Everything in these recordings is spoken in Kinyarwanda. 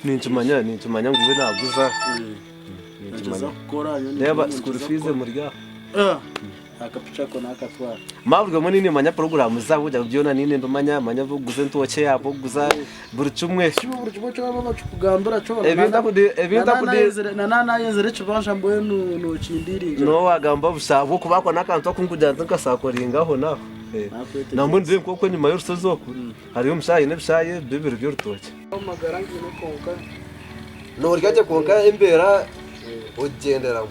ninchimanya nguwe naguza ninchimanya gukora reba school fees murya akapicha ko nakatwara mabwe munini manya program zabo jya byona nini ndumanya manya vuguze ntoke yabo guza buri cumwe cyo baba kugambira cyo ebinda kude nana yenzere kibanja mboye no kindirinje no wagamba busabo kubakwa nakantu akunkujanza nkasakoringaho naho nambo ndiye koko nyuma y'urusozoku hariyo mushayi nebishaye bibiri by'urutoke amagara ngino konka no ryaje konka imbera ugendera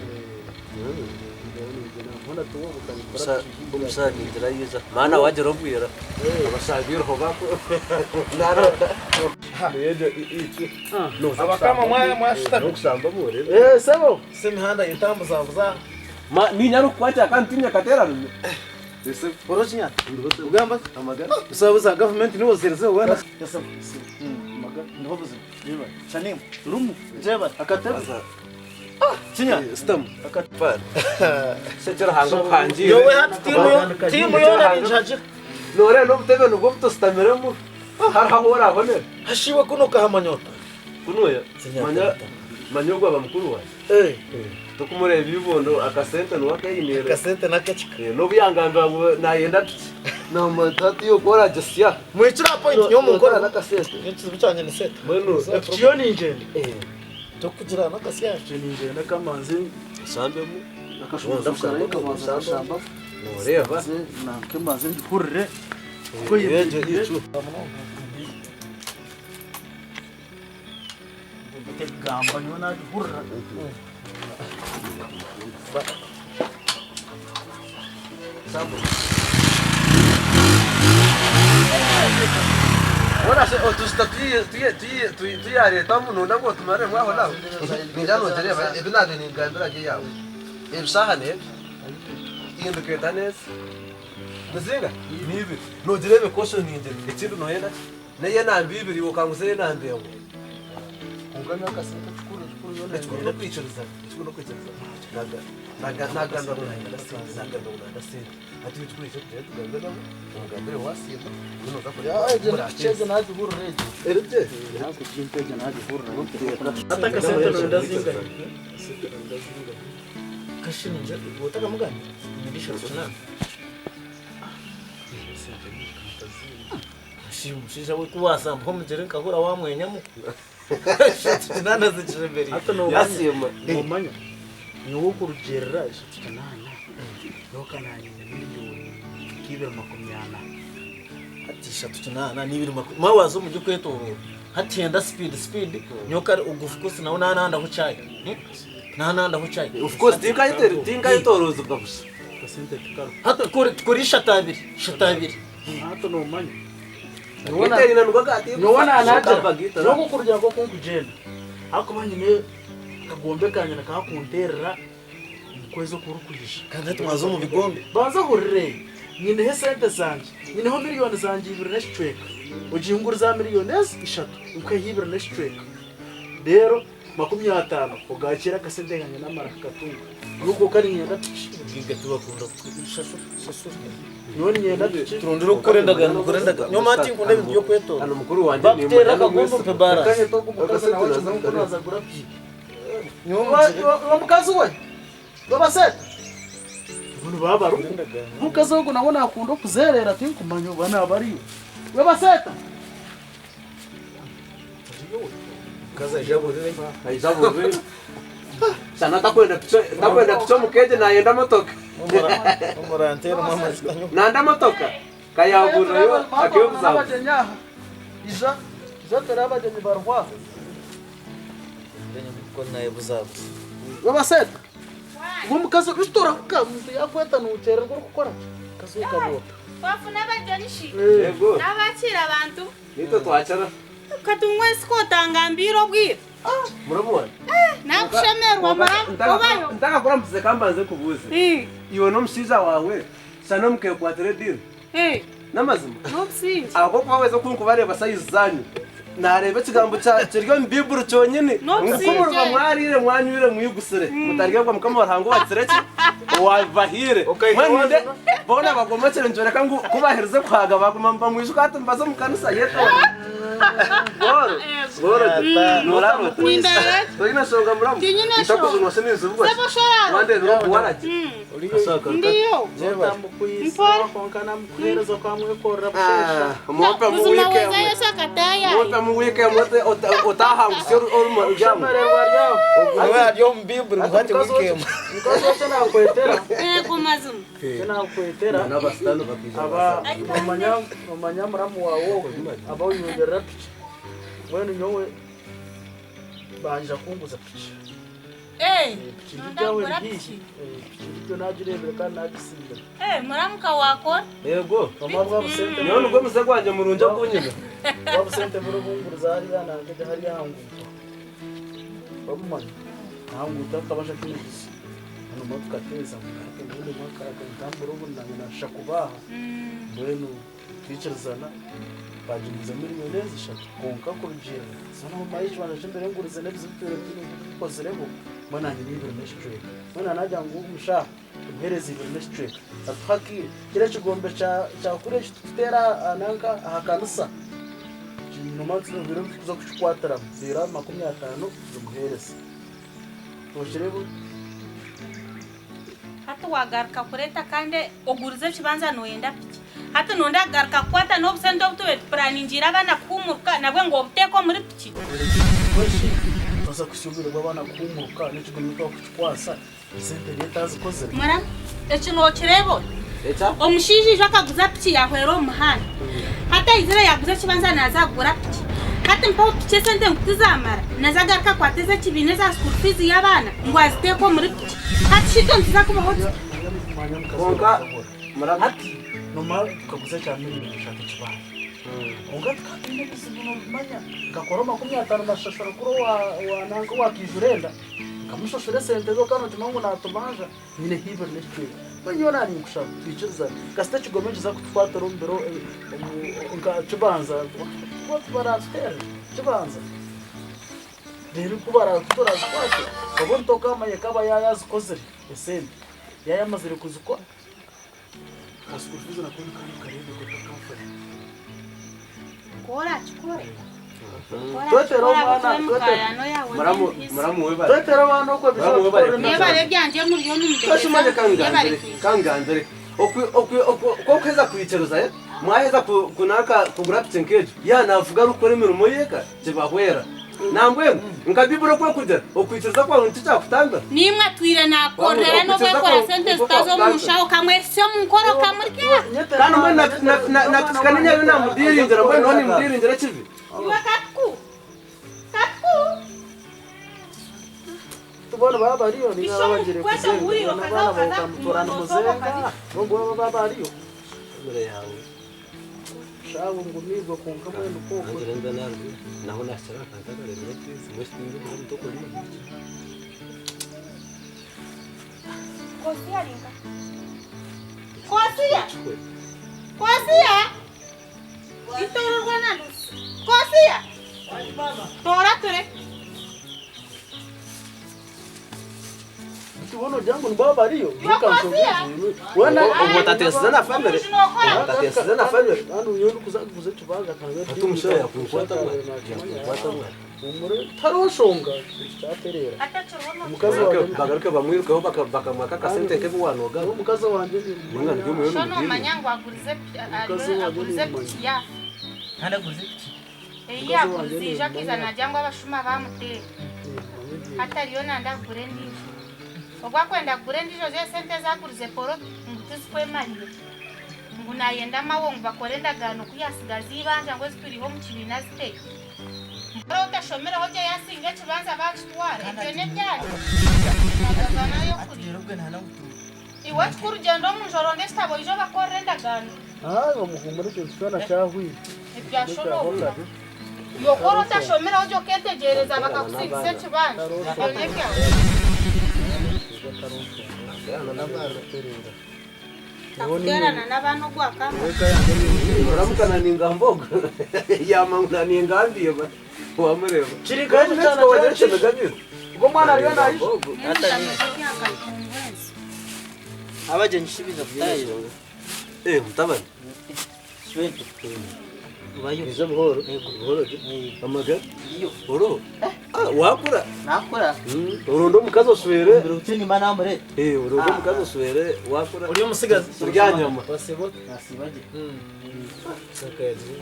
umusaza inzira yiza mana wagera ubwira abashabira ho bako nara yeje iki abakama mwashita gusamba muri sebo semihanda yitambuza ma ninyaro kwacha kantinya katerano ese porochinya ugamba amagara usabuza government niwo zereze wana amagara niho buze niba chanim rumu jeba akataza Chinya stem akatfar sechera hango khanji yo we hat timu yo na ninjaje nore no mtebe no gopto stameremo har hahora hone hashiwe kuno kahamanyota kuno ya manyogwa bamukuru wa tukumure bibondo akasente no wakayinera akasente nakachika no byanganga nayenda no matatu yo kora jasya mwicira point yo mukora nakasente nitsi bicanye ni set mweno yo ninjende tokugira nakasyaje ninjende kamanzi sambemo akashonda kukareka bazashamba noreva na kemanzi ndihurire ko yeje icu gamba nyona ndihurira Sambo. Ora se o tu sta tu yare tamu no ndango tumare mwa hola. Ngijano jereva ebinade ni ngandira je yawe. Ebsahane. Indu ketanes. Nazinga nibi. No jereve kosho ninje. Echindo no hela. Na yana bibiri ukanguse na ndeo. Ungana kasenta chukuru yona. Chukuru no pictures. Chukuru no pictures. Naga ndo ndasindi ati chukuri cyo tuganda ngambere wasima nino zakora cheze nazi huru reje erite nako chimpeje nazi huru ataka sente ndo ndazinga kashini nje utaka mugani ndisha sana shimushisha we kuwasa mpomjere nkahura wamwenyamu nana zichemberi hata no yasima no manya niwo kurugerera ishitanana yoka nanye miliyoni kibera makumyana hatisha tutunana nibiri mawazo mu gikwetoro hatenda speed nyoka ugufukusi nawo nanda hucaye nanda hucaye of course tinga yitorozo bwabusa kasente tukaro hata kuri shatabiri hata no manya nobona anaje noko kurya ngo kungujenda hako banyine kagombe kanye nakakunterera kwezo kurukurisha kandi tumazo mu bigombe banza hurire nyine he sente zanje nyine ho miliyoni zanje 2 na strike ujingura za miliyoni 3 ukahibira na strike rero 50 ugakira kasente kanye namara katunga nuko kari nyenda tukinga tubakunda shasho none nyenda turondero kurendaga nyoma ati nkunde byo kweto ano mukuru wanje ni mwana kagombe pe bara kanye to kubukaza nawe kunaza gurapi nyoma mukazi we baba set bunu baba ru mukazi we nabona akunda kuzerera ati kumanyo bana bari baba set kaza jabo sana takwenda picho mukeje naenda motoka umurantero mama zitanyo nanda motoka kayagura yo akyobuza abajenya iza tarabaje ni barwa ko naye buzabu baba set umukazi ustora kukamuntu yakweta nucererwa gukora kazi kabota bafuna bajanishi yego nabakira abantu nito twacara katumwe sikotangambiro bwira murabona nakushemerwa obayo ndaka kurambuze kambanze kubuze iwe no msiza wawe sana mke kwa trading namazima no msiza abo kwaweza kunkubareba size zanyu narebe kigambo cyaryo mbiburu cyonyine umukumurwa mwarire mwanyure mwigusire mutarye kwa mukama barango batsireke wavahire mwende bona bagomekere njoreka ngo kubahereze kwaga bagomba mwishuka atumbaza mukanisa yeto boro Nurarota. Nindara. Tugina songa muramu. Tinyina Itakuzo sho. nwasemeze ubwo. Sebo shora. Wande no waraje. Ndiyo. konkana mukuhereza kwa mwekora bushesha Mopa mu Uzima weekend. weza yo sakataya. Mopa mu weekend utahanguse urimo ujamo. shamererwa ryaho Awe aryo mbiburi ngwate weekend. mukazoce nakwetera Kumazuma. nakwetera N'abastano bakije. aba mumanya muramu wawo aba uyongera picha wenu nyowe banja kumbuza picha picha ryawe rihiye picha ryo nagirebera kandi nagisinda Muramuka wako. Yego. amabwa busente None ubwo muze kwanje murunja kunyina. wabusente muri bunguriza hariya nange hari yanguka bamumanya nanguka kabasha kwinjiza hano mo tukateza mukate muri mwaka akantambura ubu nange nasha kubaha mbwenu twicarizana bajingiza miliyoni zishatu konka kurujira sana mu mayishi banaje mbere ngurize nebizi bitore by'ikozereho mwana nange nibere neshitwe mwana najya ngo umusha umhereze ibere neshitwe atwaki kire kigombe cha kureshi tutera nanka ahakanusa numansi n'ubiro kuza kuchikwatara zira 50 zumuhereza toshirebu Hata wagaruka kureta kandi ogurize kibanza noyenda piki. Hata nonda garuka kwata no busende obutwe planingira abana kumuruka nabwe ngo obuteko muri piki. weshi baza kushubira babana kumuruka n'ikigombe kuchikwasa sente leta zikozere Mara ekino kirebo. Eta? Omushiji jakaguza piki yahwera omuhanda. Hata izira yaguza kibanza nazagura piki. Hata mpa piki sente nkutizamara nazagaruka kwateza kibine za school fees y'abana ngo aziteko muri piki. Hata shito nziza kubaho. Konka muramu. ati noma tukaguza cya miliyoni eshatu kibana konka tukatinde bizibona manya gakora 50 mashashara kuri wa nango wakijurenda kamushashara sente zo kana tumango na tumaja nyine hiber neshwe banyona ni kushaka twiciriza gasita kigomeje za kutwata rombero nka kibanza what barastere kibanza rero kubara tutoraza kwake babon toka maye kaba yayazikozere esente yayamazire kuzikwa asikufuza na kuri karibu kutoka mfano Kora chikore. Twetero mwana Muramu we bari. twetero abantu uko Muramu we bari. Yebare byanje muri yo numbe. Kashimanye kanganzere. Ko kweza kwiceruza mwaheza kunaka kugura pichenkeje. Ya navuga rukore imirimo yeka kibahwera. Nambwe nkabibura kwe kujya okwiceruza kwa runti cyakutanga. Nimwe twire nakorera no kwekora sente zitazo munshaho kamwe se munkoro kamurikira. Kandi mwe natukana nyawe namudiringira mwe none mudiringira kivi. Iwa katku. Katku. tubona baba ariyo ni Bishoboka abagere kweza muri kuzenga bakaza bana bakaza bakamutwara muzogo muzenga ngo baba ariyo Mbere yawe. shawo ngo nibwo konka mwene ukoko Angela ndanarwe. Naho nasara kanzagare muri kwisi mwestingi muri tokoli. Kosia linga. Kosia. Kosia. Itorwa na luz. Kosia. Tora tore. tubona jangu ni baba ariyo Kosia. wana Utateseza na family. Utateseza na family. anu yonu kuzaguze tubaga kana Atumusha yakukwata umure taroshonga cyaterera Atachorwa. umukazi wawe bagaruke bamwirukaho bakamwaka kasente ke wanoga. umukazi wanje ni Mwana ryo muyo Shono n'umudiri. manyango agurize agurize piya. Hanaguze Eyi agurize ijakiza najyango abashuma bamuteye. Hatariyo nanda gure ndijo. Ogwa kwenda gure ndijo ze sente zagurize poro ngutuzi kwemariye. Ngunayenda mawongo bakorenda gano kuyasigaza ibanja ngo zituriho mu kibina ziteye. Mbara utashomera hoje yasinga kibanza bakitwara. Ibyo ne byari. Magazana yo kuri. rubwe ntanagutu. Iwe kurugendo mu njoro ndestabo ijo bakorenda gano. bamuhumura icyo cyana cyahwi Ibyashoboka. Yokoro utashomera hoje uketegereza bakagusigiza kibanza. Ibyo ne byari. Takugerana n'abantu gwaka. Uramukana ningamboga. Yamanguna ningambiye ba. Wamureba. kirika cyana cyahwi ubwo mwana ariyo nayi Abaje nshibira kutayo. Mutabani. Shwento. ubayo ejo buhoro buhoro amaga oro wakura nakora urundo mukazi osubire biruke ni mana amure urundo mukazi osubire wakura uri umusigazi uryanyama basibo nasibaje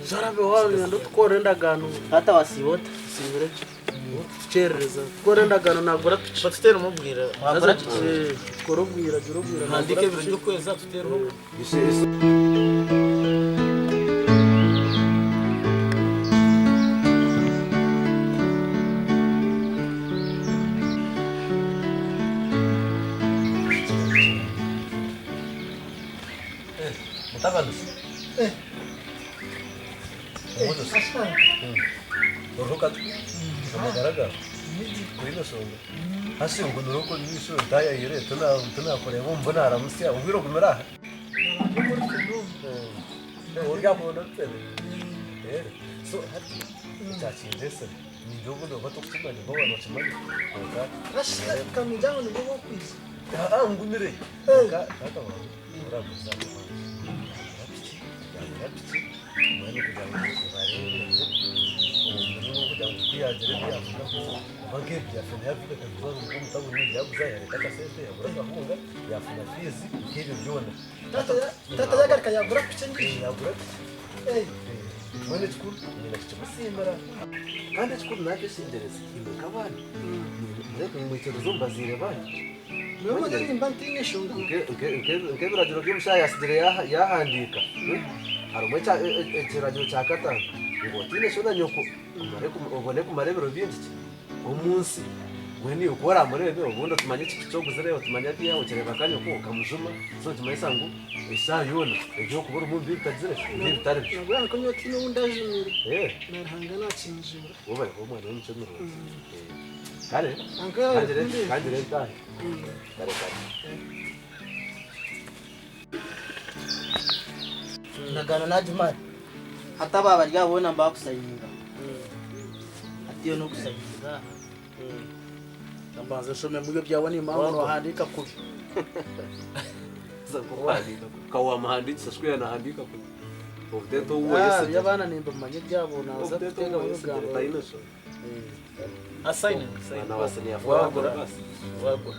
zarabe wawe ndo tukorenda gano hata wasibota sibire tucereza tukorenda gano nagura batutera umubwira wagura korobwira nandike ibintu byo kweza tutera mutabalusi uruka amagaragara kuri nasonga hasi ngo nuruko nisho daya yire tuna kore bombo naramusia ubiro kumera urya mona tene so hati tachindese ni jogo ndo batukuma ni boba no chimani oka rashira kamijango ni bobo kwiza ngumire ka wa urabuza mwene kujanga bari umuntu kujanga kuyagere byavuga ko banke byafanya yavuga ko bibazo ngo mutabu ni yabuza yaretaka sente yagura gahunga yafuna fizi kiri byona tata yagarika yagura kucengi yagura mwene chukuru ni nakimusimbara kandi chukuru nake sindereza imbuka bana ndeko imwitero zombazire bana mwe mwe mbantinye shunga nke biragiro by'umushaya yasidire yahandika harumwe ikiragiro cya katanu ubotine shona nyoko ubone ku marebero byinshi umunsi weni ukora murebe ubundi tumanye cyo rero tumanya bya ukereba kanyo ko kamujuma so tumaye sangu isayona ibyo kubura umuntu bitazire bitare nagwana ko nyoti n'undajimire narhanga nacinjira woba ko mwana w'umuco n'uru kare kandi rero kare nagana najimari hata baba ryabona mbakusayinga atiyo no kusayinga Nambaza shome mubyo byabona impamvu wahandika kubi zakuhandika kawa mahanditsa shwe yanahandika kubi ubdeto uwo yese yabana nimba manye byabo naza gutega mu bwabo assign na wasani yafagura wagura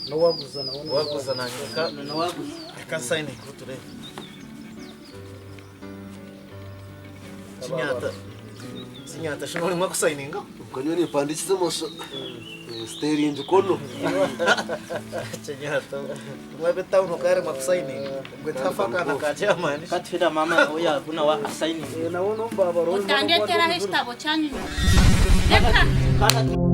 no waguza naona waguza nanyuka no waguza ka sign kuture sinyata shino mwa kusigninga ukanyo ni pandichize moso steering kono sinyata mwa beta uno kare mwa kusigninga gwetafaka na kaje amani katfida mama oya kuna wa assigning naona baba utandetera hestabo chanyu leka kana